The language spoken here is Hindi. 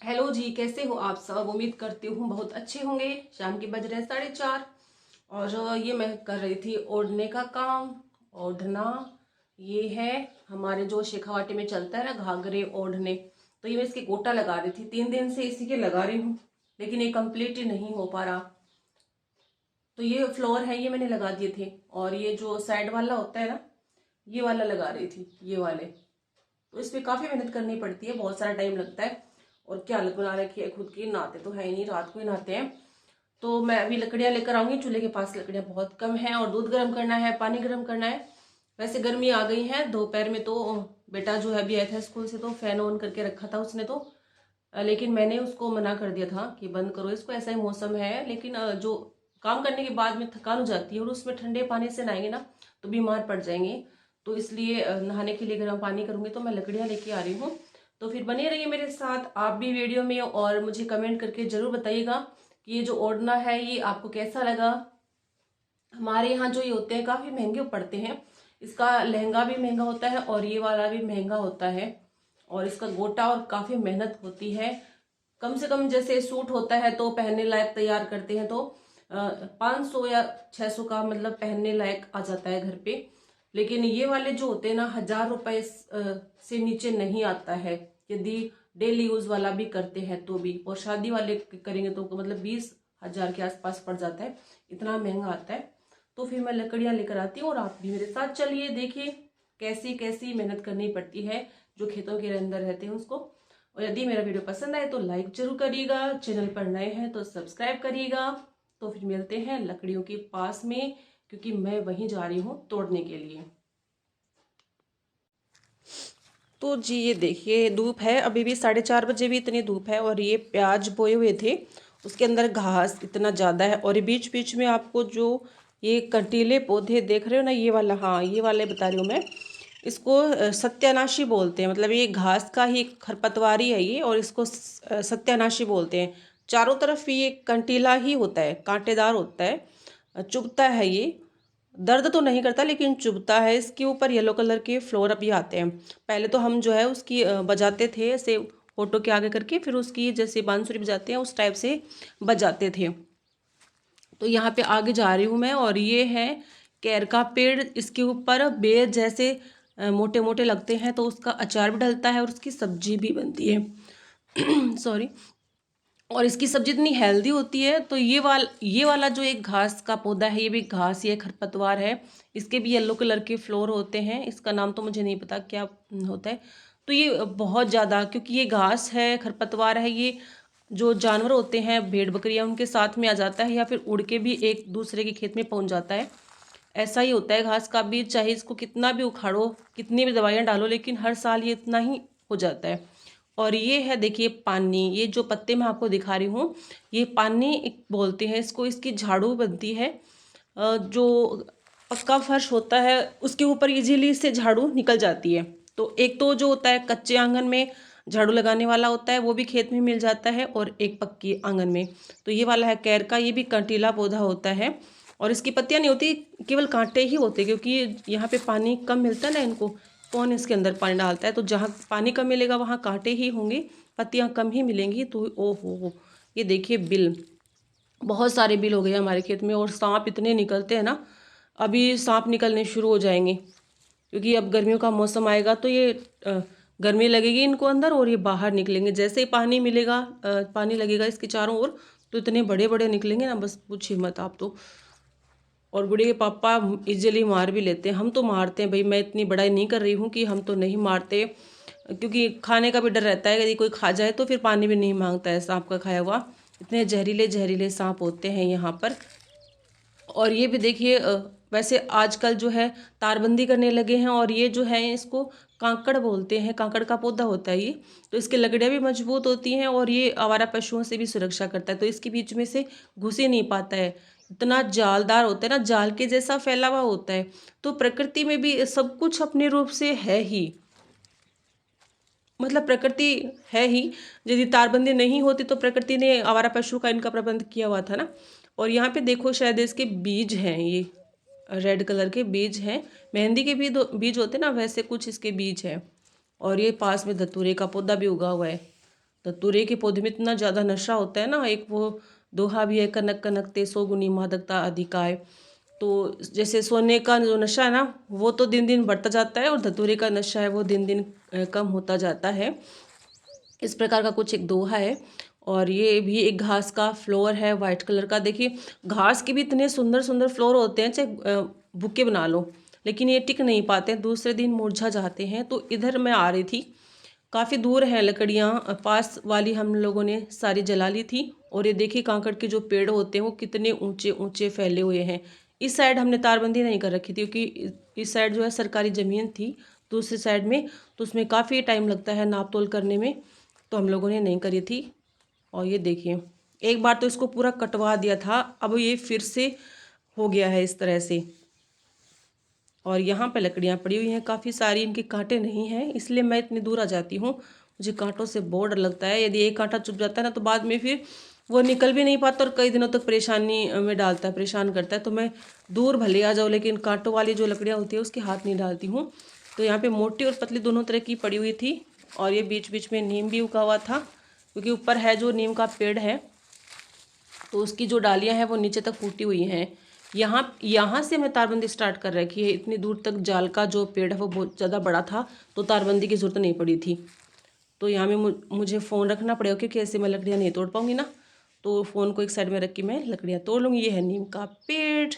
हेलो जी, कैसे हो आप सब। उम्मीद करती हूँ बहुत अच्छे होंगे। शाम के बज रहे हैं 4:30 और ये मैं कर रही थी ओढ़ने का काम। ओढ़ना ये है हमारे जो शेखावाटी में चलता है ना, घाघरे ओढ़ने। तो ये मैं इसकी गोटा लगा रही थी, 3 दिन से इसी के लगा रही हूँ, लेकिन ये कंप्लीट ही नहीं हो पा रहा। तो ये फ्लोर है, ये मैंने लगा दिए थे। और ये जो साइड वाला होता है ना, ये वाला लगा रही थी, ये वाले। तो इस पे काफी मेहनत करनी पड़ती है, बहुत सारा टाइम लगता है। और क्या हालत बना रखी है खुद की, नहाते तो है ही नहीं, रात को ही नहाते हैं। तो मैं अभी लकड़ियां लेकर आऊंगी, चूल्हे के पास लकड़ियां बहुत कम है। और दूध गर्म करना है, पानी गर्म करना है। वैसे गर्मी आ गई है, दोपहर में तो बेटा जो है अभी आया था स्कूल से, तो फैन ऑन करके रखा था उसने तो। लेकिन मैंने उसको मना कर दिया था कि बंद करो इसको, ऐसा ही मौसम है। लेकिन जो काम करने के बाद में थकान हो जाती है और उसमें ठंडे पानी से नहाएंगे ना तो बीमार पड़ जाएंगे। तो इसलिए नहाने के लिए गर्म पानी करूंगी। तो मैं लकड़ियां लेके आ रही हूँ। तो फिर बने रहिए मेरे साथ आप भी वीडियो में, और मुझे कमेंट करके जरूर बताइएगा कि ये जो ओढ़ना है ये आपको कैसा लगा। हमारे यहाँ जो ये होते हैं काफी महंगे पड़ते हैं। इसका लहंगा भी महंगा होता है और ये वाला भी महंगा होता है। और इसका गोटा और काफी मेहनत होती है। कम से कम जैसे सूट होता है तो पहनने लायक तैयार करते हैं तो 500 या 600 का मतलब पहनने लायक आ जाता है घर पे। लेकिन ये वाले जो होते हैं ना, 1000 रुपए से नीचे नहीं आता है, यदि डेली यूज वाला भी करते हैं तो भी। और शादी वाले करेंगे तो मतलब 20,000 के आसपास पड़ जाता है, इतना महंगा आता है। तो फिर मैं लकड़ियां लेकर आती हूँ और आप भी मेरे साथ चलिए, देखिए कैसी कैसी मेहनत करनी पड़ती है जो खेतों के अंदर रहते हैं उसको। और यदि मेरा वीडियो पसंद आए तो लाइक जरूर करिएगा, चैनल पर नए हैं तो सब्सक्राइब करिएगा। तो फिर मिलते हैं लकड़ियों के पास में, क्योंकि मैं वहीं जा रही हूँ तोड़ने के लिए। तो जी ये देखिए धूप है, अभी भी 4:30 बजे भी इतनी धूप है। और ये प्याज बोए हुए थे, उसके अंदर घास इतना ज़्यादा है। और ये बीच बीच में आपको जो ये कंटीले पौधे देख रहे हो ना, ये वाला, हाँ ये वाले बता रही हूँ मैं। इसको सत्यानाशी बोलते हैं, मतलब ये घास का ही खरपतवारी है ये। और इसको सत्यानाशी बोलते हैं। चारों तरफ ये कंटीला ही होता है, कांटेदार होता है, चुभता है ये। दर्द तो नहीं करता लेकिन चुभता है। इसके ऊपर येलो कलर के फ्लोर अभी आते हैं। पहले तो हम जो है उसकी बजाते थे ऐसे फोटो के आगे करके, फिर उसकी जैसे बांसुरी बजाते हैं उस टाइप से बजाते थे। तो यहाँ पे आगे जा रही हूँ मैं। और ये है कैर का पेड़, इसके ऊपर बेर जैसे मोटे मोटे लगते हैं, तो उसका अचार भी डलता है और उसकी सब्जी भी बनती है। सॉरी। और इसकी सब्जी इतनी हेल्दी होती है। तो ये वाला जो एक घास का पौधा है, ये भी घास, ये खरपतवार है। इसके भी येलो कलर के फ्लोर होते हैं, इसका नाम तो मुझे नहीं पता क्या होता है। तो ये बहुत ज़्यादा, क्योंकि ये घास है, खरपतवार है, ये जो जानवर होते हैं भेड़ बकरियां उनके साथ में आ जाता है, या फिर उड़ के भी एक दूसरे के खेत में पहुंच जाता है। ऐसा ही होता है घास का भी, चाहे इसको कितना भी उखाड़ो, कितनी भी दवाइयाँ डालो, लेकिन हर साल ये इतना ही हो जाता है। और ये है देखिए पानी, ये जो पत्ते मैं आपको दिखा रही हूँ, ये पानी बोलते हैं इसको। इसकी झाड़ू बनती है। जो पक्का फर्श होता है उसके ऊपर इजीली से झाड़ू निकल जाती है। तो एक तो जो होता है कच्चे आंगन में झाड़ू लगाने वाला होता है, वो भी खेत में मिल जाता है, और एक पक्की आंगन में। तो ये वाला है कैर का, ये भी कंटीला पौधा होता है। और इसकी पत्तियां नहीं होती, केवल कांटे ही होते, क्योंकि यहाँ पे पानी कम मिलता है ना इनको। कौन इसके अंदर पानी डालता है, तो जहाँ पानी कम मिलेगा वहाँ कांटे ही होंगे, पत्तियां कम ही मिलेंगी। तो ओ हो, ये देखिए बिल, बहुत सारे बिल हो गए हमारे खेत में। और सांप इतने निकलते हैं ना, अभी सांप निकलने शुरू हो जाएंगे, क्योंकि अब गर्मियों का मौसम आएगा तो ये गर्मी लगेगी इनको अंदर और ये बाहर निकलेंगे। जैसे ही पानी मिलेगा, पानी लगेगा इसके चारों ओर, तो इतने बड़े बड़े निकलेंगे ना, बस पूछिए मत आप तो। और गुड़िया के पापा इजीली मार भी लेते हैं, हम तो मारते हैं भाई। मैं इतनी बड़ाई नहीं कर रही हूँ कि हम तो नहीं मारते, क्योंकि खाने का भी डर रहता है, यदि कोई खा जाए तो फिर पानी भी नहीं मांगता है सांप का खाया हुआ। इतने जहरीले जहरीले सांप होते हैं यहाँ पर। और ये भी देखिए वैसे आजकल जो है तारबंदी करने लगे हैं। और ये जो है इसको कांकड़ बोलते हैं, कांकड़ का पौधा होता है ये। तो इसकी लकड़ियाँ भी मजबूत होती हैं और ये आवारा पशुओं से भी सुरक्षा करता है। तो इसके बीच में से घुस ही नहीं पाता है, इतना जालदार होता है ना, जाल के जैसा फैला हुआ होता है। तो प्रकृति में भी सब कुछ अपने रूप से है ही, मतलब प्रकृति है ही। यदि तारबंदी नहीं होती तो प्रकृति ने आवारा पशु का इनका प्रबंध किया हुआ था ना। और यहाँ पे देखो शायद इसके बीज हैं, ये रेड कलर के बीज हैं। मेहंदी के भी बीज होते ना, वैसे कुछ इसके बीज हैं। और ये पास में धतूरे का पौधा भी उगा हुआ है। धतूरे के पौधे में इतना ज़्यादा नशा होता है ना, एक वो दोहा भी है, कनक कनकते 100 गुनी मादकता अधिकाय। तो जैसे सोने का जो नशा है ना वो तो दिन दिन बढ़ता जाता है, और धतूरे का नशा है वो दिन दिन कम होता जाता है। इस प्रकार का कुछ एक दोहा है। और ये भी एक घास का फ्लोर है वाइट कलर का। देखिए घास के भी इतने सुंदर सुंदर फ्लोर होते हैं, चाहे बुके बना लो, लेकिन ये टिक नहीं पाते, दूसरे दिन मुरझा जाते हैं। तो इधर मैं आ रही थी, काफ़ी दूर है लकड़ियाँ, पास वाली हम लोगों ने सारी जला ली थी। और ये देखिए कांकड़ के जो पेड़ होते हैं वो कितने ऊंचे ऊंचे फैले हुए हैं। इस साइड हमने तारबंदी नहीं कर रखी थी, क्योंकि इस साइड जो है सरकारी ज़मीन थी, दूसरी साइड में तो उसमें काफ़ी टाइम लगता है नाप तोल करने में, तो हम लोगों ने नहीं करी थी। और ये देखिए एक बार तो इसको पूरा कटवा दिया था, अब ये फिर से हो गया है इस तरह से। और यहाँ पे लकड़ियाँ पड़ी हुई हैं काफ़ी सारी, इनके कांटे नहीं हैं, इसलिए मैं इतनी दूर आ जाती हूँ। मुझे कांटों से बहुत डर लगता है, यदि एक कांटा चुभ जाता है ना तो बाद में फिर वो निकल भी नहीं पाता और कई दिनों तक परेशानी में डालता है, परेशान करता है। तो मैं दूर भले आ जाऊँ, लेकिन कांटों वाली जो लकड़ियाँ होती है उसके हाथ नहीं डालती हूँ। तो यहाँ पे मोटी और पतली दोनों तरह की पड़ी हुई थी। और ये बीच बीच में नीम भी उगा हुआ था, क्योंकि ऊपर है जो नीम का पेड़ है तो उसकी जो डालियां हैं वो नीचे तक फूटी हुई हैं। यहाँ यहाँ से मैं तारबंदी स्टार्ट कर रखी है, इतनी दूर तक जाल का जो पेड़ है वो बहुत ज़्यादा बड़ा था, तो तारबंदी की ज़रूरत नहीं पड़ी थी। तो यहाँ में मुझे फ़ोन रखना पड़ेगा, क्योंकि ऐसे मैं लकड़ियाँ नहीं तोड़ पाऊँगी ना। तो फ़ोन को एक साइड में रख के मैं लकड़ियाँ तोड़ लूँगी। ये है नीम का पेड़।